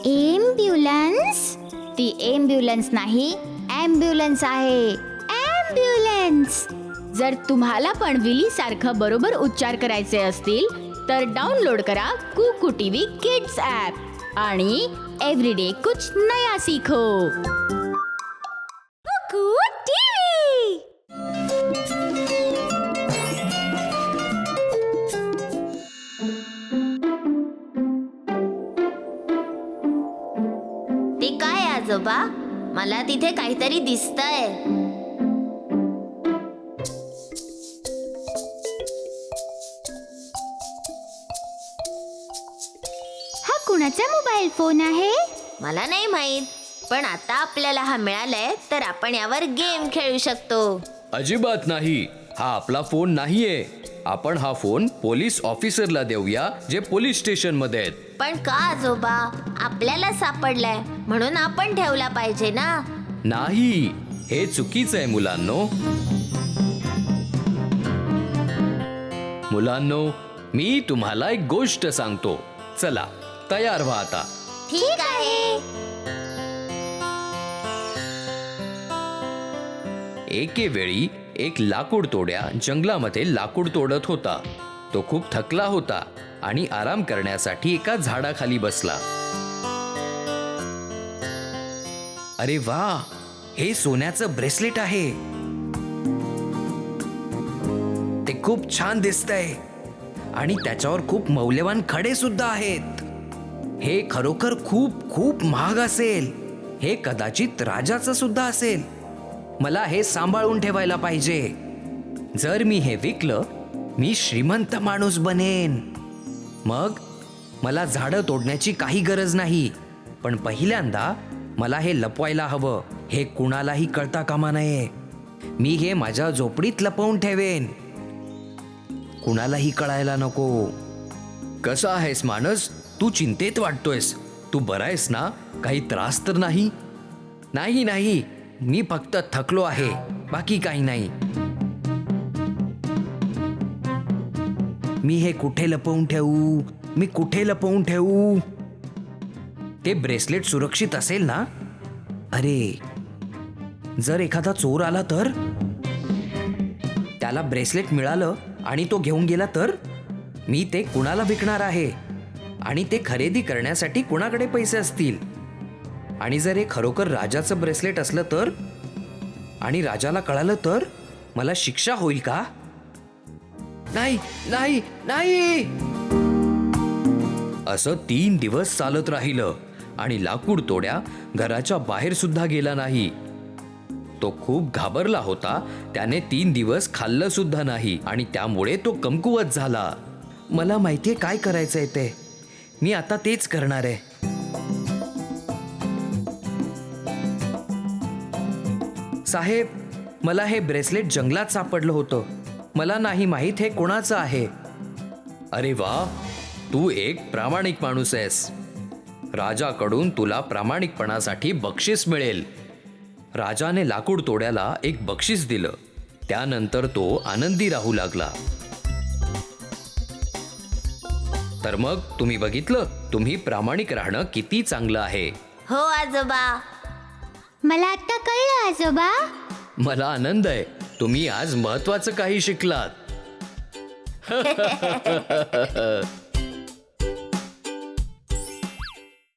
Ambulance? ती ambulance नाही, ambulance आहे. ॲम्ब्युलन्स. जर तुम्हाला पण विली सारखं बरोबर उच्चार करायचे असतील तर डाउनलोड करा कुकू टीव्ही किड्स ॲप आणि एव्हरीडे कुछ नया सीखो. कुकू टीव्ही. ते काय आजोबा? मला तिथे काहीतरी दिसतंय. हा कुणाचा मोबाईल फोन आहे? मला नाही माहित, पण आता आपल्याला हा मिळालाय तर आपण यावर गेम खेळू शकतो. अजिबात नाही. हा आपला फोन नाहीये. आपण हा फोन पोलीस ऑफिसरला देऊया जे पोलीस स्टेशन मध्ये आहेत. पण का आजोबा? आपल्याला सापडलाय म्हणून आपण ठेवला पाहिजे ना. नाही, हे चुकीचं आहे मुलांनो. मुलांनो, मी तुम्हाला एक गोष्ट सांगतो. चला, तयार व्हा आता. ठीक आहे. एके वेळी एक लाकूड तोड्या जंगलामध्ये लाकूड तोडत होता. तो खूप थकला होता आणि आराम करण्यासाठी एका झाडाखाली बसला. अरे वा, हे सोन्याचं ब्रेसलेट आहे. ते खूप छान दिसतंय आणि त्याच्यावर खूप मौल्यवान खडे सुद्धा आहेत. हे खरोखर खूप खूप महाग असेल. हे कदाचित राजाचं सुद्धा असेल. मला हे सांभाळून ठेवायला पाहिजे. जर मी हे विकलं, मी श्रीमंत माणूस बनेन. मग मला झाडं तोडण्याची काही गरज नाही, पण पहिल्यांदा मला हे लपवायला हवं. हे कुणालाही कळता कामा नये. मी हे माझ्या झोपडीत लपवून ठेवेन. कुणालाही कळायला नको. कसा आहेस मानस? तू चिंतेत वाटतोयस. तू बरा आहेस ना? काही त्रास तर नाही? नाही नाही, मी फक्त थकलो आहे, बाकी काही नाही. मी हे कुठे लपवून ठेवू? मी कुठे लपवून ठेवू? ते ब्रेसलेट सुरक्षित असेल ना? अरे, जर एखादा चोर आला तर? त्याला ब्रेसलेट मिळालं आणि तो घेऊन गेला तर? मी ते कुणाला विकणार आहे? आणि ते खरेदी करण्यासाठी कुणाकडे पैसे असतील? आणि जर हे खरोखर राजाचं ब्रेसलेट असलं तर? आणि राजाला कळालं तर मला शिक्षा होईल का? नाही नाही नाही. असं 3 दिवस चालत राहिलं आणि लाकूड तोड्या घराच्या बाहेर सुद्धा गेला नाही. तो खूप घाबरला होता. त्याने 3 दिवस खाल्लं सुद्धा नाही आणि त्यामुळे तो कमकुवत झाला. मला माहितीये काय करायचंय ते. मी आता तेच करणार आहे. साहेब, मला हे ब्रेसलेट जंगलात सापडलं होतं. मला नाही माहीत हे कोणाचं आहे. अरे वा, तू एक प्रामाणिक माणूस आहेस. राजाकडून तुला प्रामाणिकपणासाठी बक्षीस मिळेल. राजाने लाकूड तोड्याला एक बक्षीस दिलं. त्यानंतर तो आनंदी राहू लागला. तर मग तुम्ही बघितलं, तुम्ही प्रामाणिक राहणं किती चांगलं आहे. हो आजोबा. मला आता कळलं आजोबा. मला आनंद आहे. तुम्ही आज महत्वाचं काही शिकलात.